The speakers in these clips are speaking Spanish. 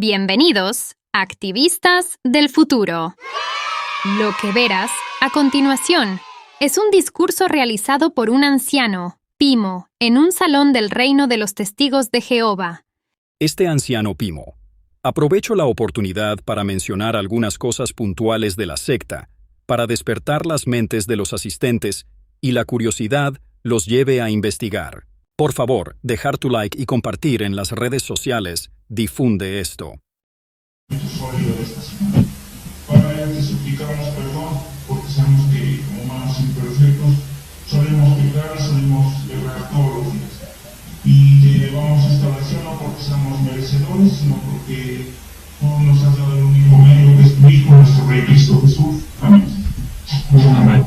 Bienvenidos, activistas del futuro. Lo que verás a continuación es un discurso realizado por un anciano, Pimo, en un salón del Reino de los Testigos de Jehová. Este anciano Pimo. Aprovecho la oportunidad para mencionar algunas cosas puntuales de la secta, para despertar las mentes de los asistentes y la curiosidad los lleve a investigar. Por favor, dejar tu like y compartir en las redes sociales. Difunde esto. Para ello te suplicamos perdón, porque sabemos que como humanos imperfectos solemos pecar y solemos errar todos los días. Y te llevamos esta oración no porque seamos merecedores, sino porque tú nos has dado el único medio que es tu Hijo, nuestro Rey Cristo Jesús. Amén. Amén.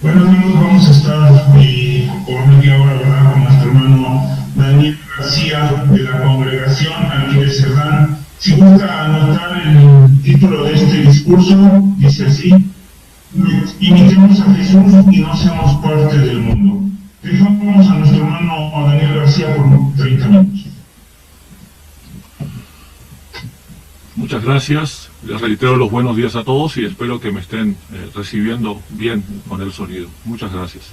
Bueno amigos, vamos a estar por media hora, ¿verdad?, con nuestro hermano Daniel García de la congregación aquí de Cerdán. Si gusta anotar el título de este discurso, dice así: imitemos a Jesús y no seamos parte del mundo. Dejamos a nuestro hermano Daniel García por 30 minutos. Muchas gracias, les reitero los buenos días a todos y espero que me estén recibiendo bien con el sonido. Muchas gracias.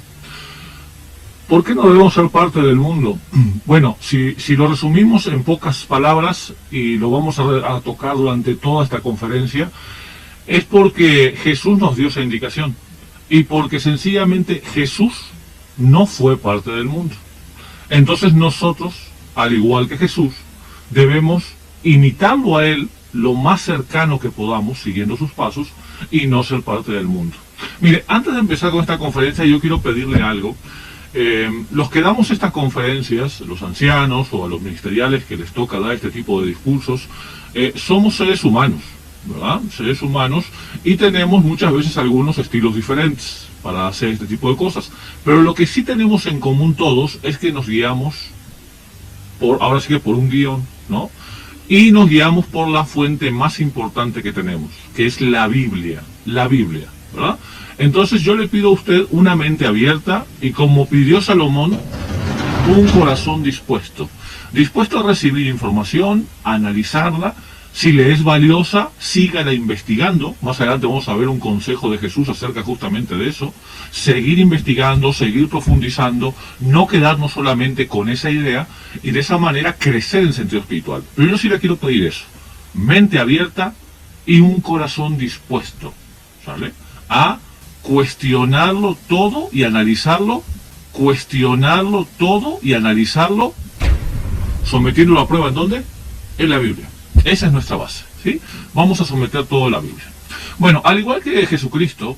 ¿Por qué no debemos ser parte del mundo? Bueno, si lo resumimos en pocas palabras, y lo vamos a tocar durante toda esta conferencia, es porque Jesús nos dio esa indicación, y porque sencillamente Jesús no fue parte del mundo. Entonces nosotros, al igual que Jesús, debemos imitarlo a Él lo más cercano que podamos, siguiendo sus pasos, y no ser parte del mundo. Mire, antes de empezar con esta conferencia, yo quiero pedirle algo. Los que damos estas conferencias, los ancianos o a los ministeriales que les toca dar este tipo de discursos, somos seres humanos, ¿verdad? Seres humanos, y tenemos muchas veces algunos estilos diferentes para hacer este tipo de cosas. Pero lo que sí tenemos en común todos es que nos guiamos ahora sí que por un guión, ¿no? Y nos guiamos por la fuente más importante que tenemos, que es la Biblia, ¿verdad? Entonces yo le pido a usted una mente abierta y, como pidió Salomón, un corazón dispuesto a recibir información, a analizarla. Si le es valiosa, sígala investigando. Más adelante vamos a ver un consejo de Jesús acerca justamente de eso. Seguir investigando, seguir profundizando, no quedarnos solamente con esa idea y de esa manera crecer en sentido espiritual. Pero yo sí le quiero pedir eso: mente abierta y un corazón dispuesto, ¿sale?, a cuestionarlo todo y analizarlo, sometiéndolo a prueba. ¿En dónde? En la Biblia. Esa es nuestra base, ¿sí? Vamos a someter todo a la Biblia. Bueno, al igual que Jesucristo,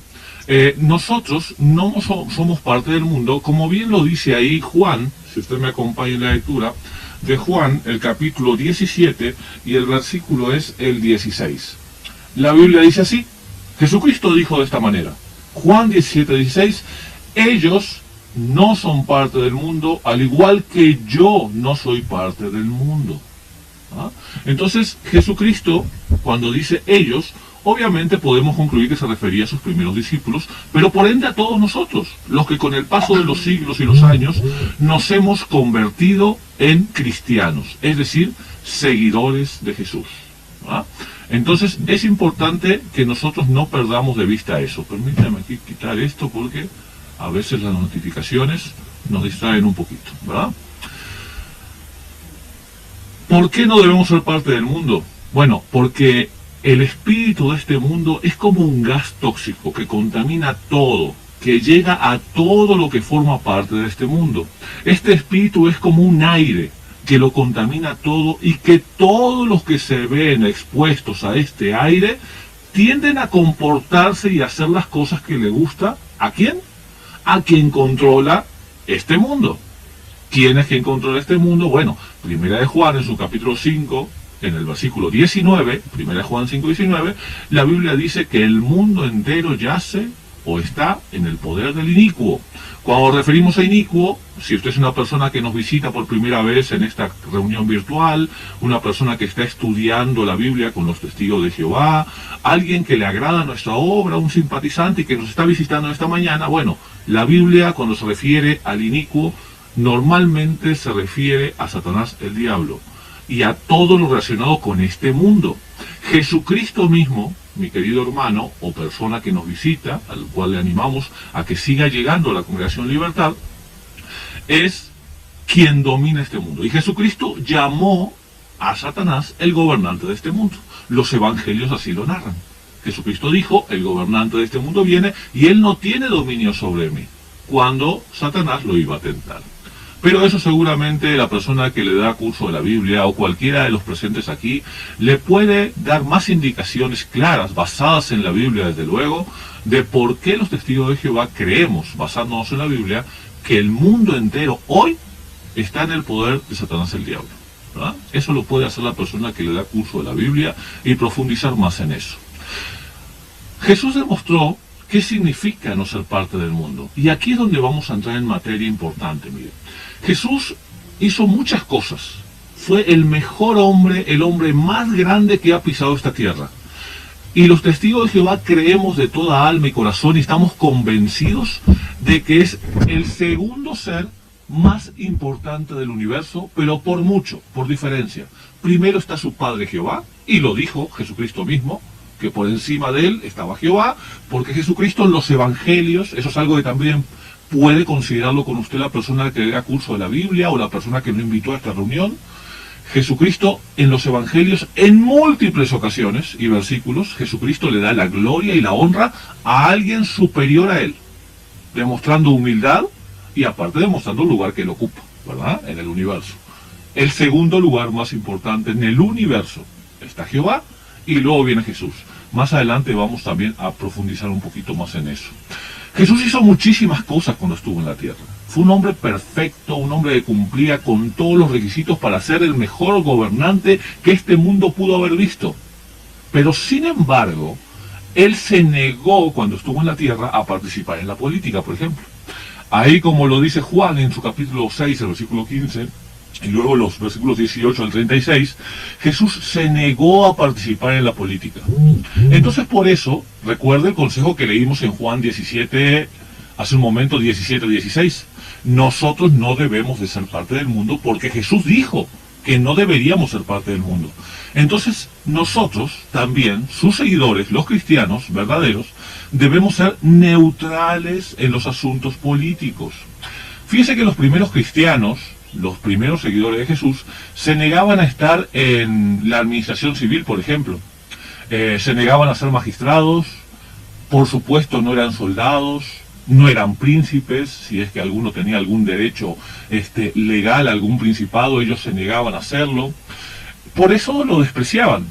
nosotros no somos parte del mundo, como bien lo dice ahí Juan. Si usted me acompaña en la lectura de Juan, el capítulo 17, y el versículo es el 16. La Biblia dice así: Jesucristo dijo de esta manera, Juan 17:16, ellos no son parte del mundo, al igual que yo no soy parte del mundo. ¿Ah? Entonces, Jesucristo, cuando dice ellos, obviamente podemos concluir que se refería a sus primeros discípulos, pero por ende a todos nosotros, los que con el paso de los siglos y los años nos hemos convertido en cristianos, es decir, seguidores de Jesús. ¿Ah? Entonces es importante que nosotros no perdamos de vista eso. Permítame aquí quitar esto porque a veces las notificaciones nos distraen un poquito, ¿verdad? ¿Por qué no debemos ser parte del mundo? Bueno, porque el espíritu de este mundo es como un gas tóxico que contamina todo, que llega a todo lo que forma parte de este mundo. Este espíritu es como un aire que lo contamina todo, y que todos los que se ven expuestos a este aire tienden a comportarse y hacer las cosas que le gusta. ¿A quién? A quien controla este mundo. ¿Quién es quien controla este mundo? Bueno, Primera de Juan en su capítulo 5, en el versículo 19, Primera de Juan 5:19, la Biblia dice que el mundo entero yace o está en el poder del inicuo. Cuando referimos a inicuo, si usted es una persona que nos visita por primera vez en esta reunión virtual, una persona que está estudiando la Biblia con los testigos de Jehová, alguien que le agrada nuestra obra, un simpatizante y que nos está visitando esta mañana, bueno, la Biblia cuando se refiere al inicuo normalmente se refiere a Satanás, el diablo, y a todo lo relacionado con este mundo. Jesucristo mismo, mi querido hermano o persona que nos visita, al cual le animamos a que siga llegando a la Congregación Libertad, es quien domina este mundo. Y Jesucristo llamó a Satanás el gobernante de este mundo. Los evangelios así lo narran. Jesucristo dijo, el gobernante de este mundo viene y él no tiene dominio sobre mí, cuando Satanás lo iba a tentar. Pero eso seguramente la persona que le da curso de la Biblia o cualquiera de los presentes aquí le puede dar más indicaciones claras, basadas en la Biblia desde luego, de por qué los testigos de Jehová creemos, basándonos en la Biblia, que el mundo entero hoy está en el poder de Satanás el diablo, ¿verdad? Eso lo puede hacer la persona que le da curso de la Biblia y profundizar más en eso. Jesús demostró qué significa no ser parte del mundo. Y aquí es donde vamos a entrar en materia importante, miren. Jesús hizo muchas cosas. Fue el mejor hombre, el hombre más grande que ha pisado esta tierra. Y los testigos de Jehová creemos de toda alma y corazón y estamos convencidos de que es el segundo ser más importante del universo, pero por mucho, por diferencia. Primero está su Padre Jehová, y lo dijo Jesucristo mismo, que por encima de él estaba Jehová, porque Jesucristo en los evangelios, eso es algo que también puede considerarlo con usted la persona que le da curso de la Biblia o la persona que lo invitó a esta reunión. Jesucristo en los evangelios, en múltiples ocasiones y versículos, Jesucristo le da la gloria y la honra a alguien superior a él, demostrando humildad y aparte demostrando el lugar que él ocupa, ¿verdad?, en el universo. El segundo lugar más importante en el universo está Jehová y luego viene Jesús. Más adelante vamos también a profundizar un poquito más en eso. Jesús hizo muchísimas cosas cuando estuvo en la tierra. Fue un hombre perfecto, un hombre que cumplía con todos los requisitos para ser el mejor gobernante que este mundo pudo haber visto. Pero sin embargo, él se negó cuando estuvo en la tierra a participar en la política, por ejemplo. Ahí, como lo dice Juan en su capítulo 6, el versículo 15, y luego los versículos 18 al 36, Jesús se negó a participar en la política. Entonces, por eso, recuerde el consejo que leímos en Juan 17, hace un momento, 17-16. Nosotros no debemos de ser parte del mundo porque Jesús dijo que no deberíamos ser parte del mundo. Entonces, nosotros también, sus seguidores, los cristianos verdaderos, debemos ser neutrales en los asuntos políticos. Fíjese que los primeros cristianos, los primeros seguidores de Jesús, se negaban a estar en la administración civil, por ejemplo. Se negaban a ser magistrados, por supuesto no eran soldados, no eran príncipes, si es que alguno tenía algún derecho legal, algún principado, ellos se negaban a hacerlo. Por eso lo despreciaban.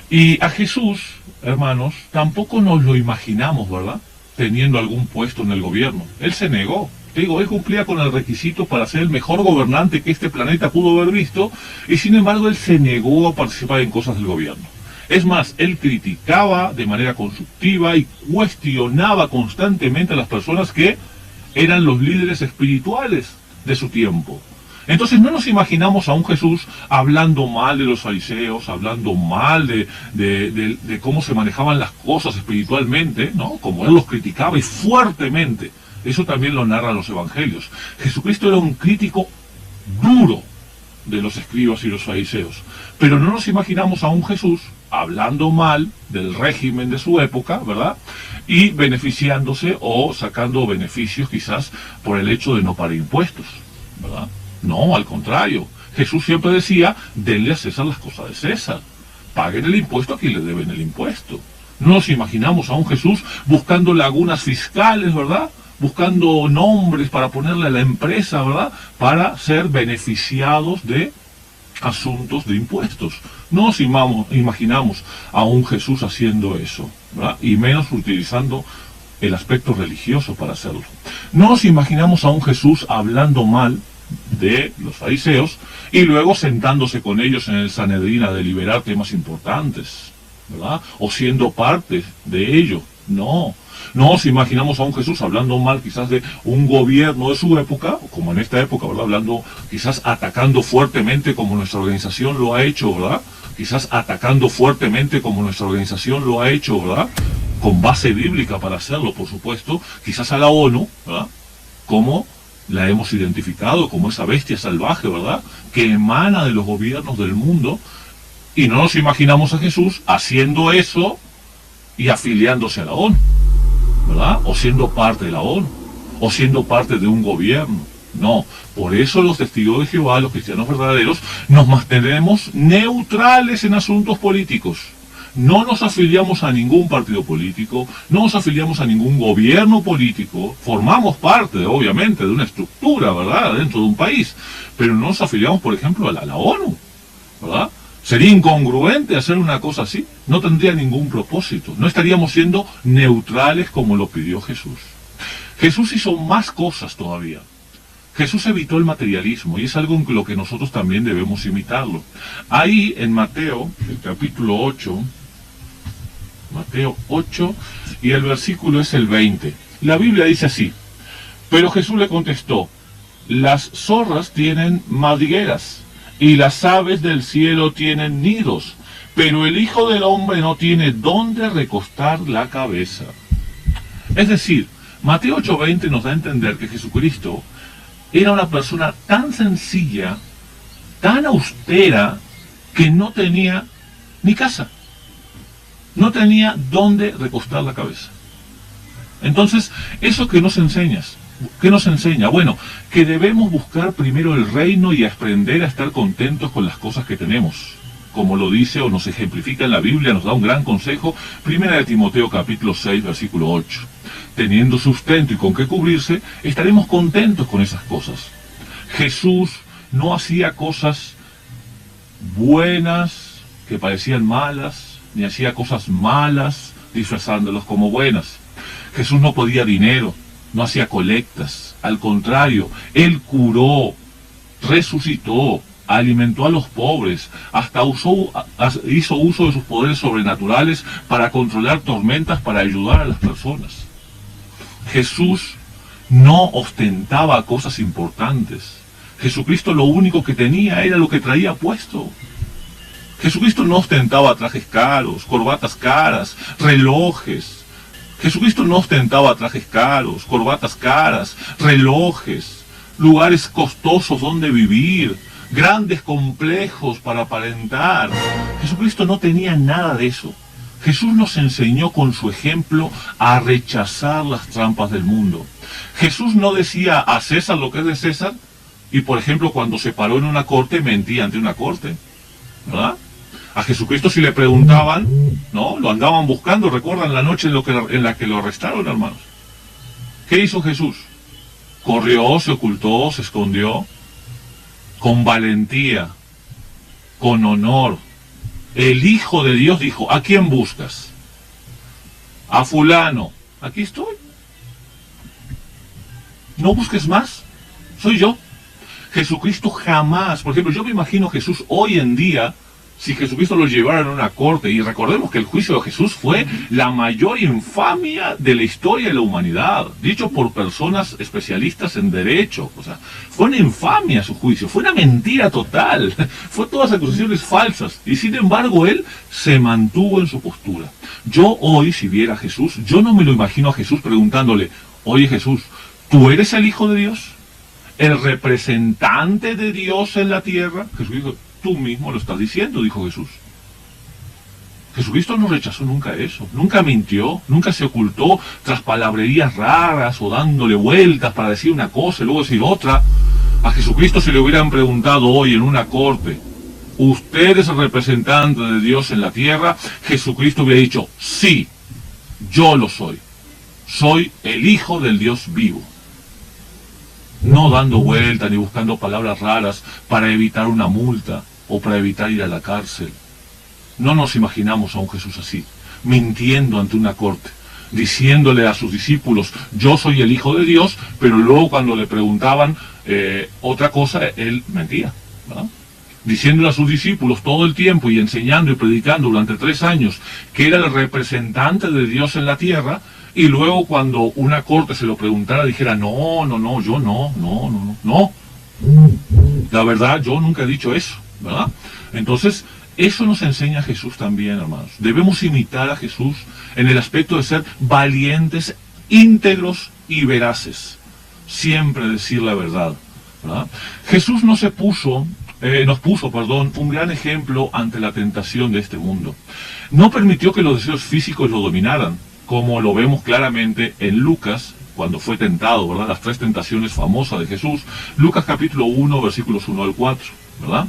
Y a Jesús, hermanos, tampoco nos lo imaginamos, ¿verdad?, teniendo algún puesto en el gobierno. Él se negó. Digo, él cumplía con el requisito para ser el mejor gobernante que este planeta pudo haber visto, y sin embargo él se negó a participar en cosas del gobierno. Es más, él criticaba de manera constructiva y cuestionaba constantemente a las personas que eran los líderes espirituales de su tiempo. Entonces no nos imaginamos a un Jesús hablando mal de los fariseos, hablando mal de cómo se manejaban las cosas espiritualmente, ¿no?, como él los criticaba y fuertemente. Eso también lo narran los evangelios. Jesucristo era un crítico duro de los escribas y los fariseos. Pero no nos imaginamos a un Jesús hablando mal del régimen de su época, ¿verdad?, y beneficiándose o sacando beneficios quizás por el hecho de no pagar impuestos, ¿verdad? No, al contrario. Jesús siempre decía, denle a César las cosas de César. Paguen el impuesto a quien le deben el impuesto. No nos imaginamos a un Jesús buscando lagunas fiscales, ¿verdad?, buscando nombres para ponerle a la empresa, ¿verdad?, para ser beneficiados de asuntos de impuestos. No nos imaginamos a un Jesús haciendo eso, ¿verdad?, y menos utilizando el aspecto religioso para hacerlo. No nos imaginamos a un Jesús hablando mal de los fariseos y luego sentándose con ellos en el Sanedrín a deliberar temas importantes, ¿verdad?, o siendo parte de ello. No nos imaginamos a un Jesús hablando mal quizás de un gobierno de su época, como en esta época, ¿verdad?, hablando, quizás atacando fuertemente como nuestra organización lo ha hecho, ¿verdad?, quizás atacando fuertemente como nuestra organización lo ha hecho, ¿verdad?, con base bíblica para hacerlo, por supuesto, quizás a la ONU, ¿verdad?, como La hemos identificado como esa bestia salvaje, ¿verdad?, que emana de los gobiernos del mundo, y no nos imaginamos a Jesús haciendo eso y afiliándose a la ONU, ¿verdad?, o siendo parte de la ONU, o siendo parte de un gobierno. No, por eso los testigos de Jehová, los cristianos verdaderos, nos mantenemos neutrales en asuntos políticos. No nos afiliamos a ningún partido político, no nos afiliamos a ningún gobierno político, formamos parte, obviamente, de una estructura, ¿verdad?, dentro de un país, pero no nos afiliamos, por ejemplo, a la ONU, ¿verdad? Sería incongruente hacer una cosa así, no tendría ningún propósito, no estaríamos siendo neutrales como lo pidió Jesús. Jesús hizo más cosas todavía. Jesús evitó el materialismo y es algo en lo que nosotros también debemos imitarlo. Ahí en Mateo, el capítulo 8, Mateo 8, y el versículo es el 20. La Biblia dice así: pero Jesús le contestó, las zorras tienen madrigueras y las aves del cielo tienen nidos, pero el Hijo del Hombre no tiene dónde recostar la cabeza. Es decir, Mateo 8:20 nos da a entender que Jesucristo era una persona tan sencilla, tan austera, que no tenía ni casa. No tenía dónde recostar la cabeza. Entonces, ¿eso qué nos enseñas? ¿Qué nos enseña? Bueno, que debemos buscar primero el reino y aprender a estar contentos con las cosas que tenemos. Como lo dice o nos ejemplifica en la Biblia, nos da un gran consejo, 1 Timoteo capítulo 6, versículo 8. Teniendo sustento y con qué cubrirse, estaremos contentos con esas cosas. Jesús no hacía cosas buenas que parecían malas, ni hacía cosas malas disfrazándolas como buenas. Jesús no pedía dinero, no hacía colectas. Al contrario, Él curó, resucitó, alimentó a los pobres, hasta hizo uso de sus poderes sobrenaturales para controlar tormentas, para ayudar a las personas. Jesús no ostentaba cosas importantes. Jesucristo lo único que tenía era lo que traía puesto. Jesucristo no ostentaba trajes caros, corbatas caras, relojes. Jesucristo no ostentaba trajes caros, corbatas caras, relojes, lugares costosos donde vivir, grandes complejos para aparentar. Jesucristo no tenía nada de eso. Jesús nos enseñó con su ejemplo a rechazar las trampas del mundo. Jesús no decía a César lo que es de César, y por ejemplo cuando se paró en una corte mentía ante una corte, ¿verdad? A Jesucristo si le preguntaban, ¿no?, lo andaban buscando. ¿Recuerdan la noche en la que lo arrestaron, hermanos? ¿Qué hizo Jesús? Corrió, se ocultó, se escondió, con valentía, con honor. El Hijo de Dios dijo, ¿a quién buscas? A fulano. Aquí estoy. No busques más. Soy yo. Jesucristo jamás, por ejemplo, yo me imagino a Jesús hoy en día, si Jesucristo lo llevara en una corte, y recordemos que el juicio de Jesús fue la mayor infamia de la historia de la humanidad, dicho por personas especialistas en derecho. O sea, fue una infamia su juicio, fue una mentira total, fue todas acusaciones falsas, y sin embargo él se mantuvo en su postura. Yo hoy, si viera a Jesús, yo no me lo imagino a Jesús preguntándole, oye Jesús, ¿tú eres el Hijo de Dios? ¿El representante de Dios en la tierra? Jesús dijo, tú mismo lo estás diciendo, dijo Jesús. Jesucristo no rechazó nunca eso, nunca mintió, nunca se ocultó tras palabrerías raras o dándole vueltas para decir una cosa y luego decir otra. A Jesucristo se le hubieran preguntado hoy en una corte, ¿usted es el representante de Dios en la tierra? Jesucristo hubiera dicho, sí, yo lo soy. Soy el Hijo del Dios vivo. No dando vueltas ni buscando palabras raras para evitar una multa o para evitar ir a la cárcel. No nos imaginamos a un Jesús así, mintiendo ante una corte, diciéndole a sus discípulos, yo soy el Hijo de Dios, pero luego cuando le preguntaban otra cosa, él mentía, ¿verdad? Diciéndole a sus discípulos todo el tiempo y enseñando y predicando durante 3 años que era el representante de Dios en la tierra, y luego cuando una corte se lo preguntara dijera, no, yo no. La verdad, yo nunca he dicho eso, ¿verdad? Entonces, eso nos enseña Jesús también, hermanos. Debemos imitar a Jesús en el aspecto de ser valientes, íntegros y veraces. siempre decir la verdad, ¿verdad? Jesús nos puso un gran ejemplo ante la tentación de este mundo. No permitió que los deseos físicos lo dominaran, como lo vemos claramente en Lucas, cuando fue tentado, ¿verdad? Las 3 tentaciones famosas de Jesús. Lucas capítulo 1, versículos 1 al 4, ¿verdad?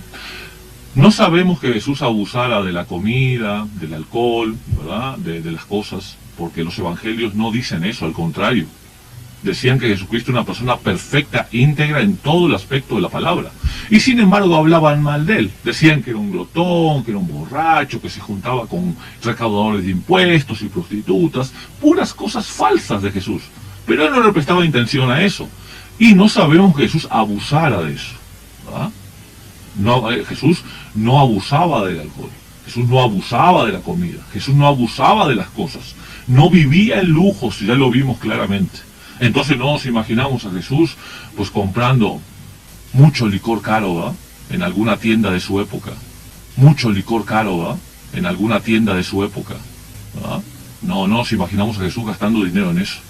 No sabemos que Jesús abusara de la comida, del alcohol, ¿verdad? De las cosas, porque los evangelios no dicen eso, al contrario. Decían que Jesucristo era una persona perfecta, íntegra en todo el aspecto de la palabra. Y sin embargo hablaban mal de él. Decían que era un glotón, que era un borracho, que se juntaba con recaudadores de impuestos y prostitutas. Puras cosas falsas de Jesús. Pero él no le prestaba atención a eso. Y no sabemos que Jesús abusara de eso, ¿verdad? No, Jesús no abusaba del alcohol. Jesús no abusaba de la comida. Jesús no abusaba de las cosas. No vivía en lujos, ya lo vimos claramente. Entonces no nos imaginamos a Jesús pues comprando mucho licor caro, ¿verdad? En alguna tienda de su época. Mucho licor caro, ¿verdad? En alguna tienda de su época, ¿verdad? No nos imaginamos a Jesús gastando dinero en eso.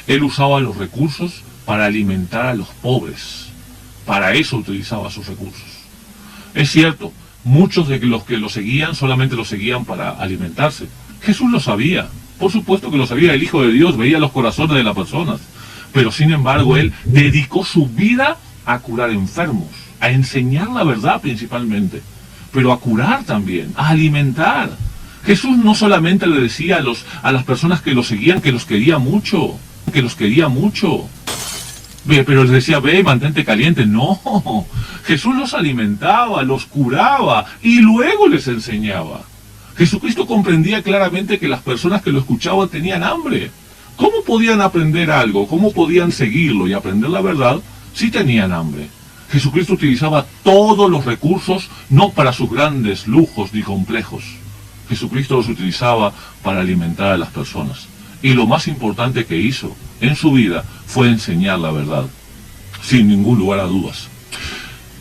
Él usaba los recursos para alimentar a los pobres. Para eso utilizaba sus recursos. Es cierto, muchos de los que lo seguían solamente lo seguían para alimentarse. Jesús lo sabía. Por supuesto que lo sabía, el Hijo de Dios veía los corazones de las personas. Pero sin embargo, él dedicó su vida a curar enfermos, a enseñar la verdad principalmente, pero a curar también, a alimentar. Jesús no solamente le decía a las personas que lo seguían que los quería mucho, pero les decía, ve, mantente caliente. No, Jesús los alimentaba, los curaba y luego les enseñaba. Jesucristo comprendía claramente que las personas que lo escuchaban tenían hambre. ¿Cómo podían aprender algo? ¿Cómo podían seguirlo y aprender la verdad si tenían hambre? Jesucristo utilizaba todos los recursos, no para sus grandes lujos ni complejos. Jesucristo los utilizaba para alimentar a las personas. Y lo más importante que hizo en su vida fue enseñar la verdad, sin ningún lugar a dudas.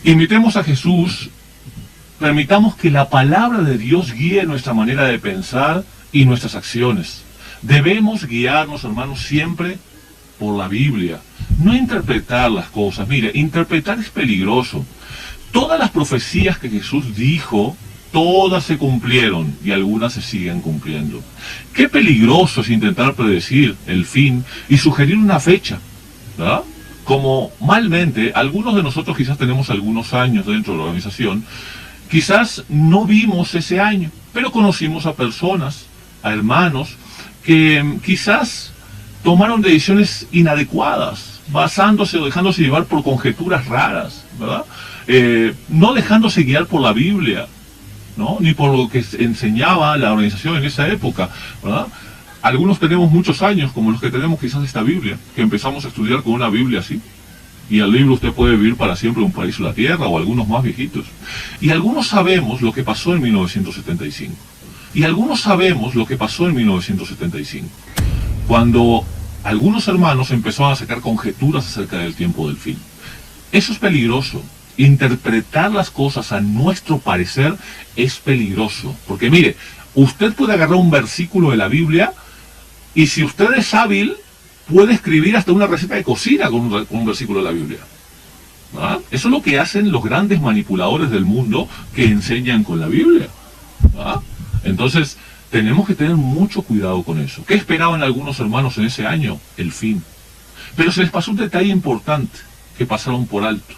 Imitemos a Jesús, permitamos que la palabra de Dios guíe nuestra manera de pensar y nuestras acciones. Debemos guiarnos, hermanos, siempre por la Biblia, no interpretar las cosas. Mire, interpretar es peligroso. Todas las profecías que Jesús dijo, todas se cumplieron y algunas se siguen cumpliendo. Qué peligroso es intentar predecir el fin y sugerir una fecha, ¿verdad? Como malmente, algunos de nosotros quizás tenemos algunos años dentro de la organización, quizás no vimos ese año, pero conocimos a personas, a hermanos, que quizás tomaron decisiones inadecuadas, basándose o dejándose llevar por conjeturas raras, ¿verdad? No dejándose guiar por la Biblia, ¿no? Ni por lo que enseñaba la organización en esa época, ¿verdad? Algunos tenemos muchos años, como los que tenemos quizás esta Biblia, que empezamos a estudiar con una Biblia así. Y el libro Usted puede vivir para siempre en un paraíso en la tierra, o algunos más viejitos. Y algunos sabemos lo que pasó en 1975. Y algunos sabemos lo que pasó en 1975. Cuando algunos hermanos empezaron a sacar conjeturas acerca del tiempo del fin. Eso es peligroso. Interpretar las cosas a nuestro parecer es peligroso. Porque mire, usted puede agarrar un versículo de la Biblia y si usted es hábil, puede escribir hasta una receta de cocina con un versículo de la Biblia. ¿Ah? Eso es lo que hacen los grandes manipuladores del mundo que enseñan con la Biblia. ¿Ah? Entonces, tenemos que tener mucho cuidado con eso. ¿Qué esperaban algunos hermanos en ese año? El fin. Pero se les pasó un detalle importante que pasaron por alto.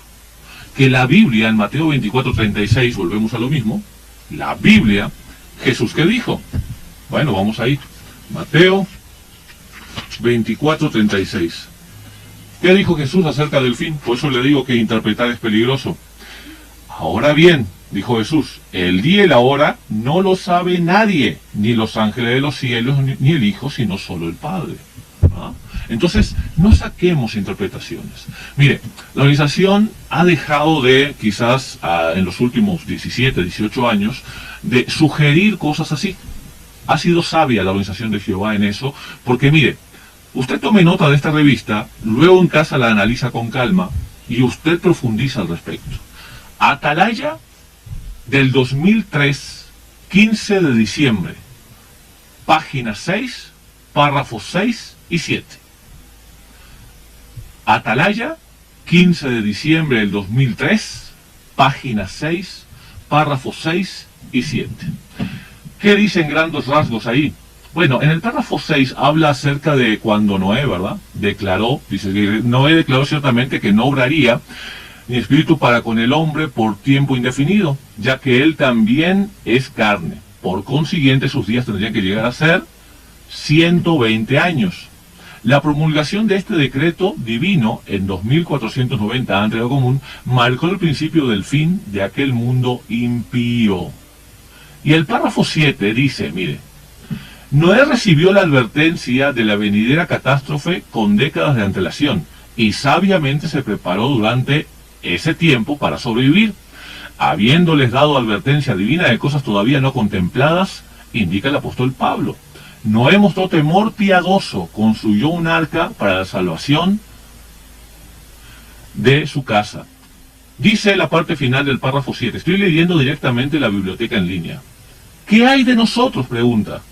Que la Biblia, en Mateo 24:36, volvemos a lo mismo, la Biblia, Jesús, ¿qué dijo? Bueno, vamos ahí. Mateo 24:36. ¿Qué dijo Jesús acerca del fin? Por eso le digo que interpretar es peligroso. Ahora bien, dijo Jesús, el día y la hora no lo sabe nadie, ni los ángeles de los cielos, ni el Hijo, sino solo el Padre. ¿Ah? Entonces, no saquemos interpretaciones. Mire, la organización ha dejado de, quizás en los últimos 17, 18 años, de sugerir cosas así. Ha sido sabia la organización de Jehová en eso, porque mire, usted tome nota de esta revista, luego en casa la analiza con calma y usted profundiza al respecto. Atalaya del 2003, 15 de diciembre, página 6, párrafos 6 y 7. Atalaya, 15 de diciembre del 2003, página 6, párrafos 6 y 7. ¿Qué dicen grandes rasgos ahí? Bueno, en el párrafo 6 habla acerca de cuando Noé, ¿verdad? Dice que Noé declaró ciertamente que no obraría ni espíritu para con el hombre por tiempo indefinido, ya que él también es carne. Por consiguiente, sus días tendrían que llegar a ser 120 años. La promulgación de este decreto divino en 2490 a.C. marcó el principio del fin de aquel mundo impío. Y el párrafo 7 dice, mire, Noé recibió la advertencia de la venidera catástrofe con décadas de antelación y sabiamente se preparó durante ese tiempo para sobrevivir. Habiéndoles dado advertencia divina de cosas todavía no contempladas, indica el apóstol Pablo. Noé mostró temor piadoso, construyó un arca para la salvación de su casa. Dice la parte final del párrafo 7, estoy leyendo directamente la biblioteca en línea. ¿Qué hay de nosotros?, pregunta.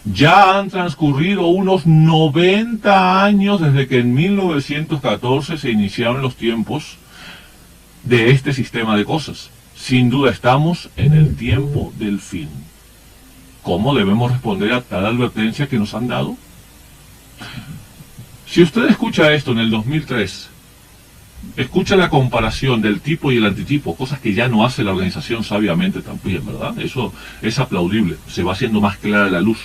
Ya han transcurrido unos 90 años desde que en 1914 se iniciaron los tiempos de este sistema de cosas. Sin duda estamos en el tiempo del fin. ¿Cómo debemos responder a tal advertencia que nos han dado? Si usted escucha esto en el 2003, escucha la comparación del tipo y el antitipo, cosas que ya no hace la organización sabiamente también, ¿verdad? Eso es aplaudible, se va haciendo más clara la luz.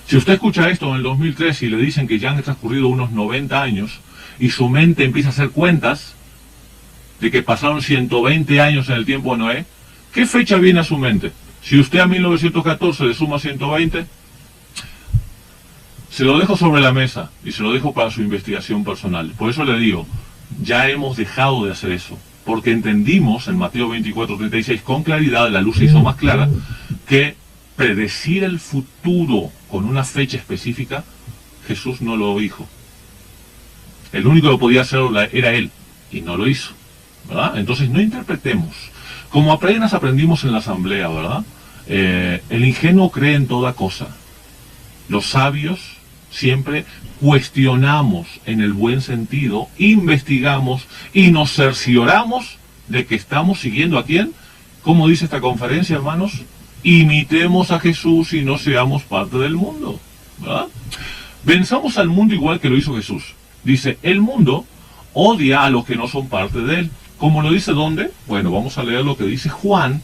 Si usted escucha esto en el 2003 y le dicen que ya han transcurrido unos 90 años y su mente empieza a hacer cuentas de que pasaron 120 años en el tiempo de Noé, ¿qué fecha viene a su mente? Si usted a 1914 le suma 120, se lo dejo sobre la mesa y se lo dejo para su investigación personal. Por eso le digo, ya hemos dejado de hacer eso, porque entendimos en Mateo 24:36 con claridad, la luz se hizo más clara, que predecir el futuro con una fecha específica, Jesús no lo dijo. El único que podía hacerlo era Él, y no lo hizo, ¿verdad? Entonces no interpretemos. Como apenas aprendimos en la asamblea, ¿verdad? El ingenuo cree en toda cosa. Los sabios siempre cuestionamos en el buen sentido, investigamos y nos cercioramos de que estamos siguiendo a quién. ¿Cómo dice esta conferencia, hermanos? Imitemos a Jesús y no seamos parte del mundo, ¿verdad? Venzamos al mundo igual que lo hizo Jesús. Dice, el mundo odia a los que no son parte de él. ¿Cómo lo dice dónde? Bueno, vamos a leer lo que dice Juan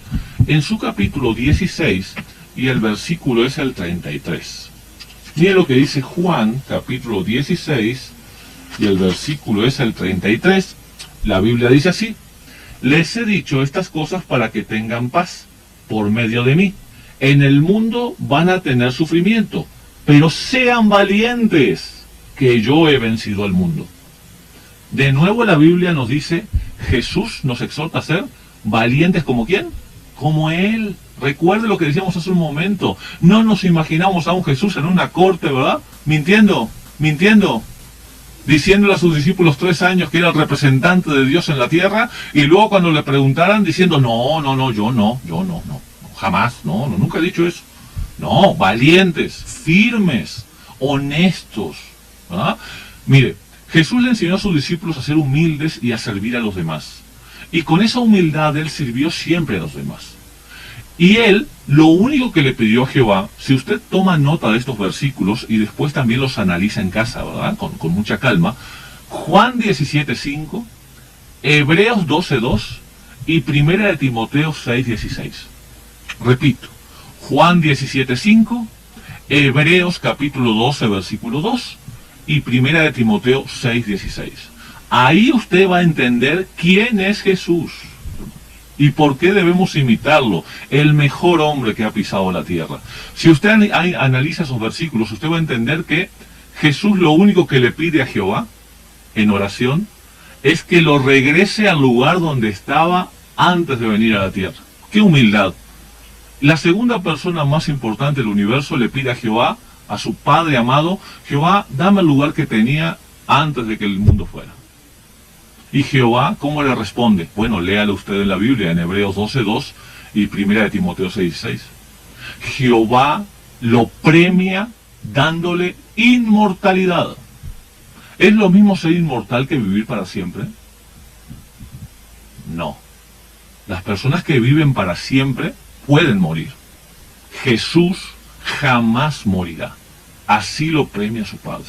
en su capítulo 16 y el versículo es el 33. Mire lo que dice Juan, capítulo 16 y el versículo es el 33. La Biblia dice así, les he dicho estas cosas para que tengan paz por medio de mí. En el mundo van a tener sufrimiento, pero sean valientes, que yo he vencido al mundo. De nuevo la Biblia nos dice, Jesús nos exhorta a ser valientes como ¿quién? Como Él. Recuerde lo que decíamos hace un momento. No nos imaginamos a un Jesús en una corte, ¿verdad? Mintiendo, diciéndole a sus discípulos 3 años que era el representante de Dios en la tierra, y luego cuando le preguntaran diciendo, no, yo no, jamás, no, nunca he dicho eso. No, valientes, firmes, honestos, ¿verdad? Mire, Jesús le enseñó a sus discípulos a ser humildes y a servir a los demás. Y con esa humildad Él sirvió siempre a los demás. Y Él, lo único que le pidió a Jehová, si usted toma nota de estos versículos y después también los analiza en casa, ¿verdad? Con mucha calma, Juan 17:5, Hebreos 12:2 y 1 de Timoteo 6:16. Repito, Juan 17:5, Hebreos capítulo 12, versículo 2 y 1 de Timoteo 6:16. Ahí usted va a entender quién es Jesús y por qué debemos imitarlo, el mejor hombre que ha pisado la tierra. Si usted analiza esos versículos, usted va a entender que Jesús lo único que le pide a Jehová en oración es que lo regrese al lugar donde estaba antes de venir a la tierra. ¡Qué humildad! La segunda persona más importante del universo le pide a Jehová, a su Padre amado, Jehová, dame el lugar que tenía antes de que el mundo fuera. Y Jehová, ¿cómo le responde? Bueno, léalo usted en la Biblia, en Hebreos 12:2 y 1 de Timoteo 6:6. Jehová lo premia dándole inmortalidad. ¿Es lo mismo ser inmortal que vivir para siempre? No. Las personas que viven para siempre pueden morir. Jesús jamás morirá. Así lo premia su Padre,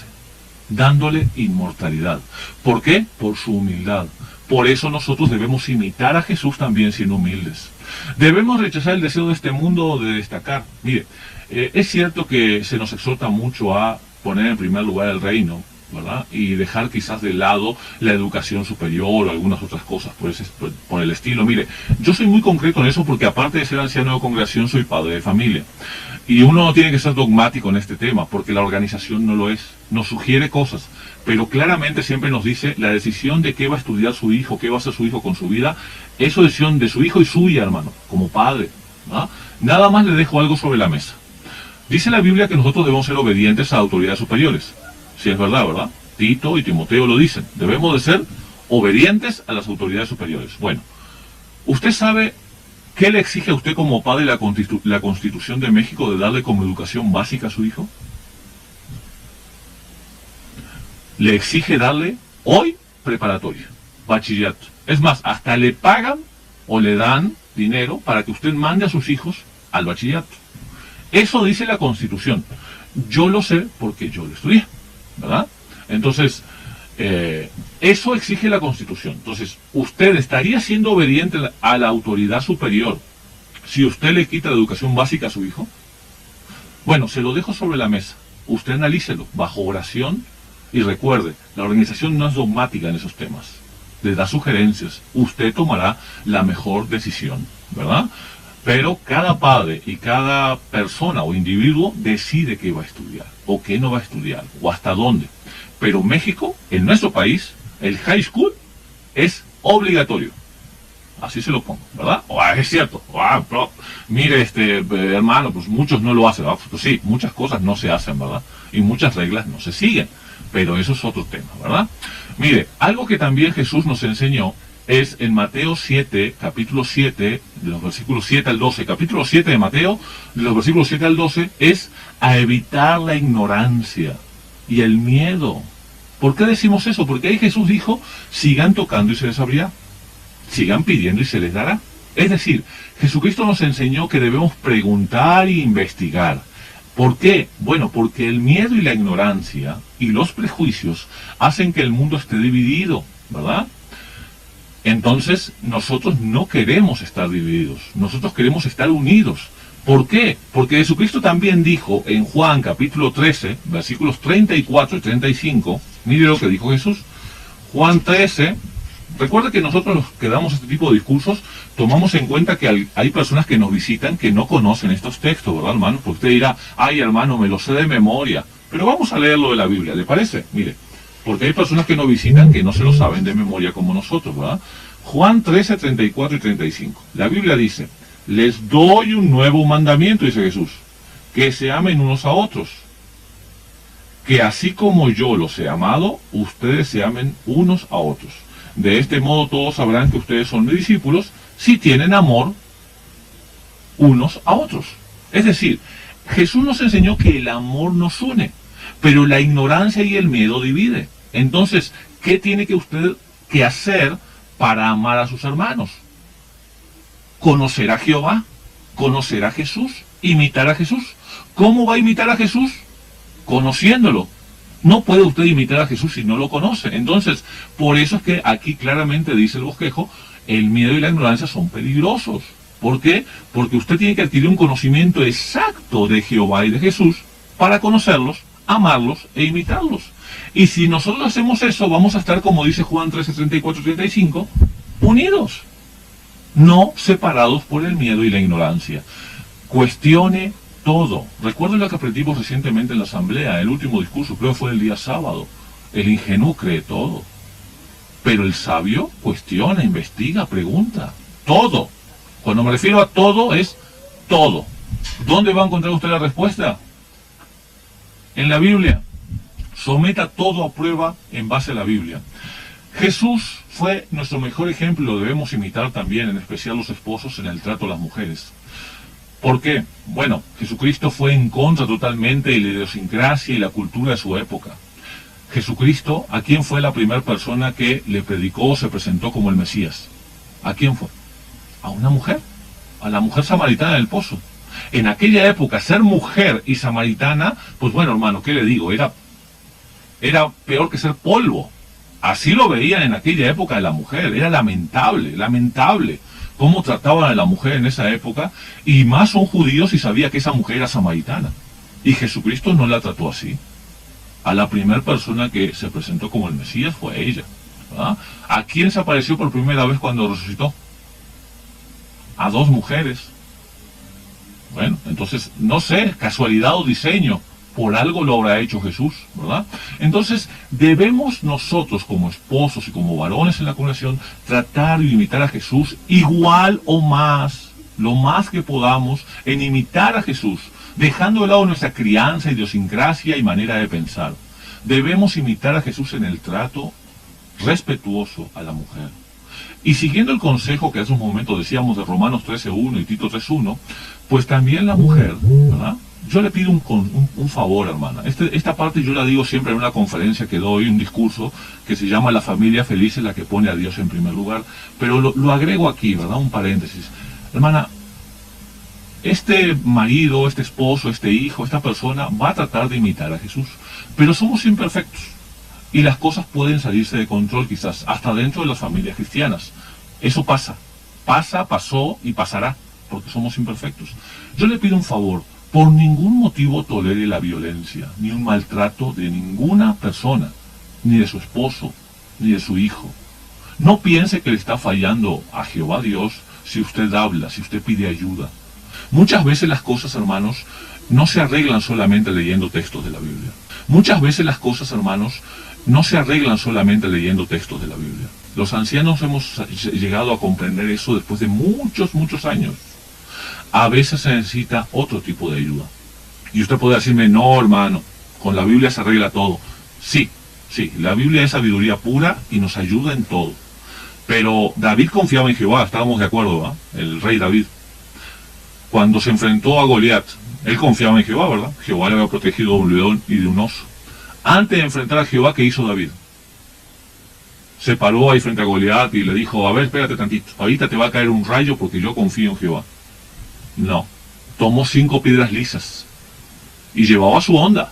dándole inmortalidad. ¿Por qué? Por su humildad. Por eso nosotros debemos imitar a Jesús también siendo humildes. Debemos rechazar el deseo de este mundo de destacar. Mire, es cierto que se nos exhorta mucho a poner en primer lugar el reino, ¿verdad? Y dejar quizás de lado la educación superior o algunas otras cosas por el estilo. Mire, yo soy muy concreto en eso porque aparte de ser anciano de congregación, soy padre de familia. Y uno no tiene que ser dogmático en este tema, porque la organización no lo es. Nos sugiere cosas, pero claramente siempre nos dice la decisión de qué va a estudiar su hijo, qué va a hacer su hijo con su vida, es decisión de su hijo y suya, hermano, como padre, ¿no? Nada más le dejo algo sobre la mesa. Dice la Biblia que nosotros debemos ser obedientes a autoridades superiores. Sí, es verdad, ¿verdad? Tito y Timoteo lo dicen. Debemos de ser obedientes a las autoridades superiores. Bueno, ¿usted sabe qué le exige a usted como padre la Constitución de México de darle como educación básica a su hijo? Le exige darle hoy preparatoria, bachillerato. Es más, hasta le pagan o le dan dinero para que usted mande a sus hijos al bachillerato. Eso dice la Constitución. Yo lo sé porque yo lo estudié, ¿verdad? Entonces, eso exige la Constitución. Entonces, ¿usted estaría siendo obediente a la autoridad superior si usted le quita la educación básica a su hijo? Bueno, se lo dejo sobre la mesa. Usted analícelo bajo oración y recuerde, la organización no es dogmática en esos temas. Le da sugerencias. Usted tomará la mejor decisión, ¿verdad? Pero cada padre y cada persona o individuo decide qué va a estudiar, o qué no va a estudiar, o hasta dónde. Pero México, en nuestro país, el high school es obligatorio. Así se lo pongo, ¿verdad? Es cierto. Pero, mire, hermano, pues muchos no lo hacen, ¿verdad? Pues sí, muchas cosas no se hacen, ¿verdad? Y muchas reglas no se siguen. Pero eso es otro tema, ¿verdad? Mire, algo que también Jesús nos enseñó es en Mateo 7, capítulo 7, de los versículos 7 al 12. Capítulo 7 de Mateo, de los versículos 7 al 12, es a evitar la ignorancia y el miedo. ¿Por qué decimos eso? Porque ahí Jesús dijo, sigan tocando y se les abrirá. Sigan pidiendo y se les dará. Es decir, Jesucristo nos enseñó que debemos preguntar e investigar. ¿Por qué? Bueno, porque el miedo y la ignorancia y los prejuicios hacen que el mundo esté dividido, ¿verdad? Entonces, nosotros no queremos estar divididos, nosotros queremos estar unidos. ¿Por qué? Porque Jesucristo también dijo en Juan capítulo 13, versículos 34 y 35, mire lo que dijo Jesús. Juan 13, recuerda que nosotros los que damos este tipo de discursos, tomamos en cuenta que hay personas que nos visitan que no conocen estos textos, ¿verdad, hermano? Porque usted dirá, ay, hermano, me lo sé de memoria. Pero vamos a leerlo de la Biblia, ¿le parece? Mire, porque hay personas que nos visitan que no se lo saben de memoria como nosotros, ¿verdad? Juan 13, 34 y 35. La Biblia dice, les doy un nuevo mandamiento, dice Jesús, que se amen unos a otros. Que así como yo los he amado, ustedes se amen unos a otros. De este modo todos sabrán que ustedes son mis discípulos si tienen amor unos a otros. Es decir, Jesús nos enseñó que el amor nos une, pero la ignorancia y el miedo divide. Entonces, ¿qué tiene que usted que hacer para amar a sus hermanos? Conocer a Jehová, conocer a Jesús, imitar a Jesús. ¿Cómo va a imitar a Jesús? Conociéndolo. No puede usted imitar a Jesús si no lo conoce. Entonces, por eso es que aquí claramente dice el bosquejo, el miedo y la ignorancia son peligrosos. ¿Por qué? Porque usted tiene que adquirir un conocimiento exacto de Jehová y de Jesús para conocerlos, amarlos e imitarlos. Y si nosotros hacemos eso, vamos a estar, como dice Juan 13, 34, 35, unidos, no separados por el miedo y la ignorancia. Cuestione todo. Recuerden lo que aprendimos recientemente en la asamblea, el último discurso, creo que fue el día sábado. El ingenuo cree todo, pero el sabio cuestiona, investiga, pregunta, todo. Cuando me refiero a todo, es todo. ¿Dónde va a encontrar usted la respuesta? En la Biblia. Someta todo a prueba en base a la Biblia. Jesús fue nuestro mejor ejemplo, lo debemos imitar también, en especial los esposos, en el trato a las mujeres. ¿Por qué? Bueno, Jesucristo fue en contra totalmente de la idiosincrasia y la cultura de su época. Jesucristo, ¿a quién fue la primera persona que le predicó o se presentó como el Mesías? ¿A quién fue? A una mujer, a la mujer samaritana del pozo. En aquella época, ser mujer y samaritana, pues bueno, hermano, ¿qué le digo? Era peor que ser polvo. Así lo veían en aquella época de la mujer. Era lamentable, lamentable cómo trataban a la mujer en esa época, y más un judío si sabía que esa mujer era samaritana. Y Jesucristo no la trató así. A la primera persona que se presentó como el Mesías fue ella, ¿verdad? ¿A quién se apareció por primera vez cuando resucitó? A dos mujeres. Bueno, entonces, no sé, casualidad o diseño, por algo lo habrá hecho Jesús, ¿verdad? Entonces, debemos nosotros como esposos y como varones en la congregación tratar de imitar a Jesús igual o más, lo más que podamos, en imitar a Jesús, dejando de lado nuestra crianza, idiosincrasia y manera de pensar. Debemos imitar a Jesús en el trato respetuoso a la mujer. Y siguiendo el consejo que hace un momento decíamos de Romanos 13.1 y Tito 3.1, pues también la mujer, ¿verdad? Yo le pido un favor, hermana. Esta parte yo la digo siempre en una conferencia que doy, un discurso que se llama La familia feliz es la que pone a Dios en primer lugar. Pero lo agrego aquí, ¿verdad? Un paréntesis. Hermana, este marido, este esposo, este hijo, esta persona va a tratar de imitar a Jesús. Pero somos imperfectos. Y las cosas pueden salirse de control quizás, hasta dentro de las familias cristianas. Eso pasa. Pasó y pasará, porque somos imperfectos. Yo le pido un favor. Por ningún motivo tolere la violencia, ni un maltrato de ninguna persona, ni de su esposo, ni de su hijo. No piense que le está fallando a Jehová Dios si usted habla, si usted pide ayuda. Muchas veces las cosas, hermanos, no se arreglan solamente leyendo textos de la Biblia. Muchas veces las cosas, hermanos, no se arreglan solamente leyendo textos de la Biblia. Los ancianos hemos llegado a comprender eso después de muchos años. A veces se necesita otro tipo de ayuda. Y usted puede decirme, no, hermano, con la Biblia se arregla todo. Sí, la Biblia es sabiduría pura y nos ayuda en todo. Pero David confiaba en Jehová, estábamos de acuerdo, ¿verdad? El rey David. Cuando se enfrentó a Goliat, él confiaba en Jehová, ¿verdad? Jehová le había protegido de un león y de un oso. Antes de enfrentar a Jehová, ¿qué hizo David? Se paró ahí frente a Goliat y le dijo, a ver, espérate tantito, ahorita te va a caer un rayo porque yo confío en Jehová. No, tomó 5 piedras lisas y llevaba su onda.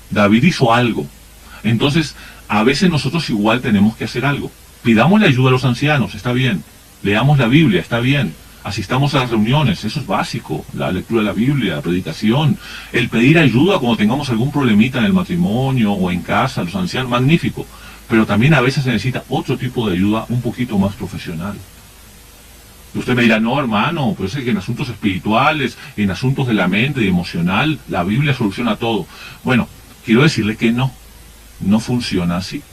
David hizo algo. Entonces, a veces nosotros igual tenemos que hacer algo. Pidamos la ayuda a los ancianos, está bien. Leamos la Biblia, está bien. Asistamos a las reuniones, eso es básico. La lectura de la Biblia, la predicación. El pedir ayuda cuando tengamos algún problemita en el matrimonio o en casa, los ancianos, magnífico. Pero también a veces se necesita otro tipo de ayuda un poquito más profesional. Usted me dirá, no, hermano, pero es que en asuntos espirituales, en asuntos de la mente y emocional, la Biblia soluciona todo. Bueno, quiero decirle que no funciona así.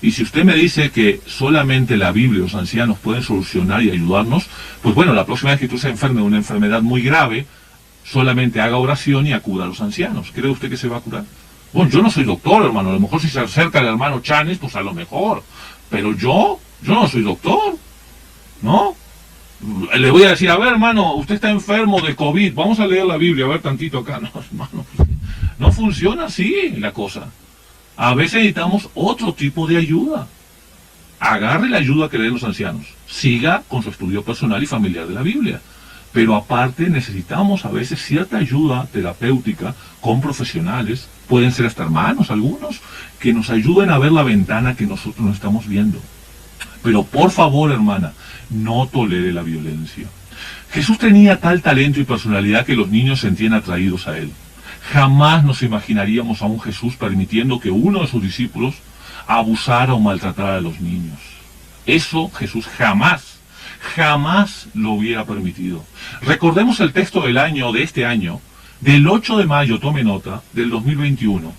Y si usted me dice que solamente la Biblia y los ancianos pueden solucionar y ayudarnos, pues bueno, la próxima vez que usted se enferme de una enfermedad muy grave, solamente haga oración y acuda a los ancianos. ¿Cree usted que se va a curar? Bueno, yo no soy doctor, hermano. A lo mejor si se acerca el hermano Chanes, pues a lo mejor. Pero yo no soy doctor, ¿no? Le voy a decir, a ver, hermano, usted está enfermo de COVID, vamos a leer la Biblia, a ver tantito acá. No, hermano, no funciona así la cosa. A veces necesitamos otro tipo de ayuda. Agarre la ayuda que le den los ancianos. Siga con su estudio personal y familiar de la Biblia. Pero aparte necesitamos a veces cierta ayuda terapéutica con profesionales, pueden ser hasta hermanos algunos, que nos ayuden a ver la ventana que nosotros no estamos viendo. Pero por favor, hermana, no tolere la violencia. Jesús tenía tal talento y personalidad que los niños se sentían atraídos a él. Jamás nos imaginaríamos a un Jesús permitiendo que uno de sus discípulos abusara o maltratara a los niños. Eso Jesús jamás lo hubiera permitido. Recordemos el texto del año, de este año, del 8 de mayo, tome nota, del 2021.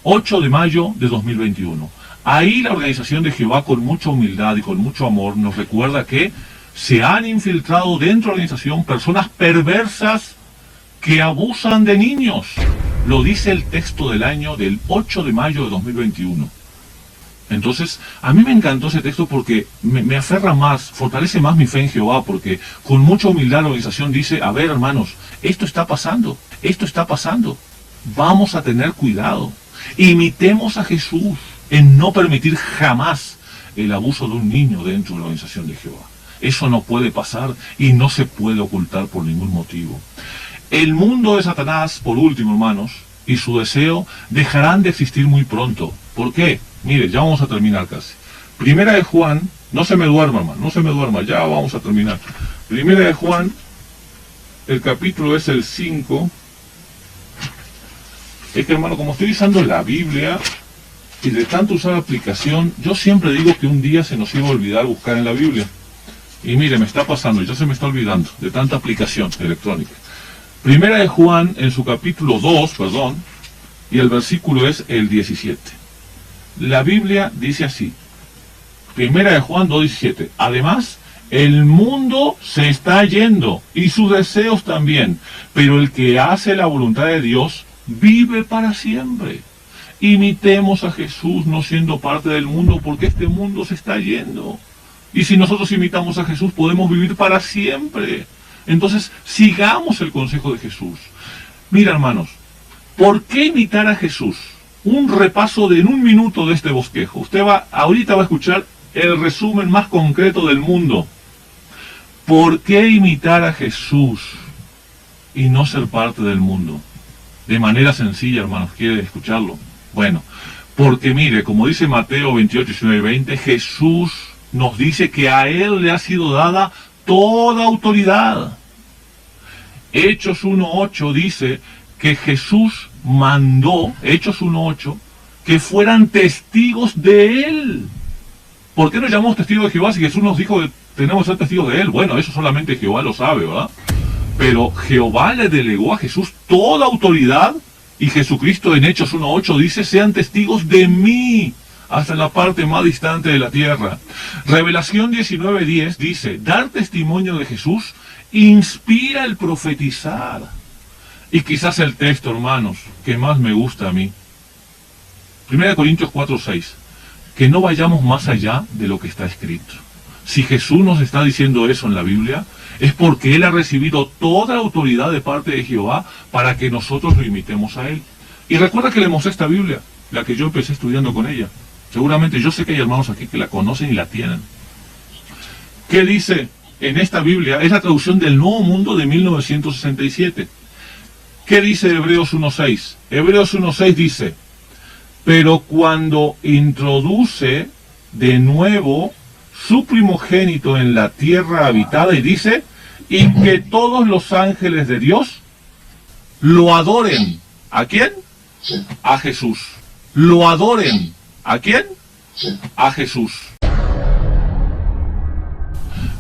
8 de mayo de 2021. Ahí la organización de Jehová, con mucha humildad y con mucho amor, nos recuerda que se han infiltrado dentro de la organización personas perversas que abusan de niños. Lo dice el texto del año del 8 de mayo de 2021. Entonces, a mí me encantó ese texto porque me aferra más, fortalece más mi fe en Jehová, porque con mucha humildad la organización dice, a ver, hermanos, esto está pasando, vamos a tener cuidado. Imitemos a Jesús en no permitir jamás el abuso de un niño dentro de la organización de Jehová. Eso no puede pasar y no se puede ocultar por ningún motivo. El mundo de Satanás, por último, hermanos, y su deseo dejarán de existir muy pronto. ¿Por qué? Mire, ya vamos a terminar casi. Primera de Juan, no se me duerma, hermano, no se me duerma, ya vamos a terminar. Primera de Juan, el capítulo es el 5. Es que, hermano, como estoy usando la Biblia, y de tanto usar la aplicación, yo siempre digo que un día se nos iba a olvidar buscar en la Biblia. Y mire, me está pasando, ya se me está olvidando, de tanta aplicación electrónica. Primera de Juan, en su capítulo 2, y el versículo es el 17. La Biblia dice así, Primera de Juan 2:17. Además, el mundo se está yendo, y sus deseos también, pero el que hace la voluntad de Dios vive para siempre. Imitemos a Jesús no siendo parte del mundo, porque este mundo se está yendo. Y si nosotros imitamos a Jesús, podemos vivir para siempre. Entonces, sigamos el consejo de Jesús. Mira, hermanos, ¿por qué imitar a Jesús? Un repaso de en un minuto de este bosquejo. Usted ahorita va a escuchar el resumen más concreto del mundo. ¿Por qué imitar a Jesús y no ser parte del mundo? De manera sencilla, hermanos, ¿quiere escucharlo? Bueno, porque mire, como dice Mateo 28, 19 y 20, Jesús nos dice que a Él le ha sido dada toda autoridad. Hechos 1.8 dice que Jesús mandó, Hechos 1.8, que fueran testigos de Él. ¿Por qué nos llamamos testigos de Jehová si Jesús nos dijo que tenemos que ser testigos de Él? Bueno, eso solamente Jehová lo sabe, ¿verdad? Pero Jehová le delegó a Jesús toda autoridad, y Jesucristo en Hechos 1.8 dice, sean testigos de mí hasta la parte más distante de la tierra. Revelación 19.10 dice, dar testimonio de Jesús inspira el profetizar. Y quizás el texto, hermanos, que más me gusta a mí, 1 Corintios 4.6, que no vayamos más allá de lo que está escrito. Si Jesús nos está diciendo eso en la Biblia, es porque Él ha recibido toda la autoridad de parte de Jehová para que nosotros lo imitemos a Él. Y recuerda que le mostré esta Biblia, la que yo empecé estudiando con ella. Seguramente yo sé que hay hermanos aquí que la conocen y la tienen. ¿Qué dice en esta Biblia? Es la traducción del Nuevo Mundo de 1967. ¿Qué dice Hebreos 1.6? Hebreos 1.6 dice, pero cuando introduce de nuevo su primogénito en la tierra habitada, y dice, y que todos los ángeles de Dios lo adoren. ¿A quién? A Jesús. Lo adoren. ¿A quién? A Jesús.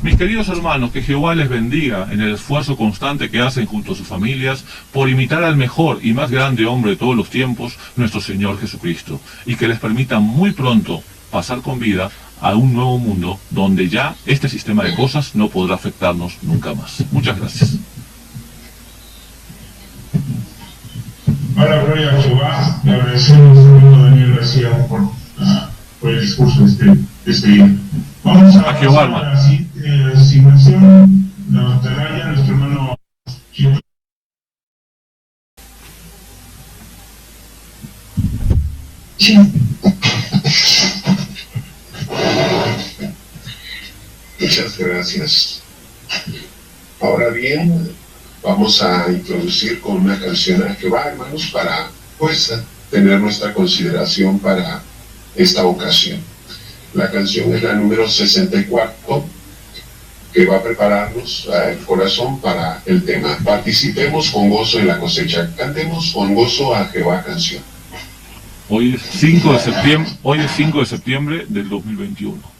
Mis queridos hermanos, que Jehová les bendiga en el esfuerzo constante que hacen junto a sus familias por imitar al mejor y más grande hombre de todos los tiempos, nuestro Señor Jesucristo, y que les permita muy pronto pasar con vida a un nuevo mundo donde ya este sistema de cosas no podrá afectarnos nunca más. Muchas gracias. Ahora, gloria a Jehová, le agradecemos al hermano Daniel García por el discurso de este día. Vamos a Jehová, pasar a la siguiente asignación, la atalaya, nuestro hermano Gil. Muchas gracias. Ahora bien, vamos a introducir con una canción a Jehová, hermanos, para pues tener nuestra consideración para esta ocasión. La canción es la número 64, que va a prepararnos el corazón para el tema. Participemos con gozo en la cosecha. Cantemos con gozo a Jehová canción. Hoy es 5 de septiembre del 2021.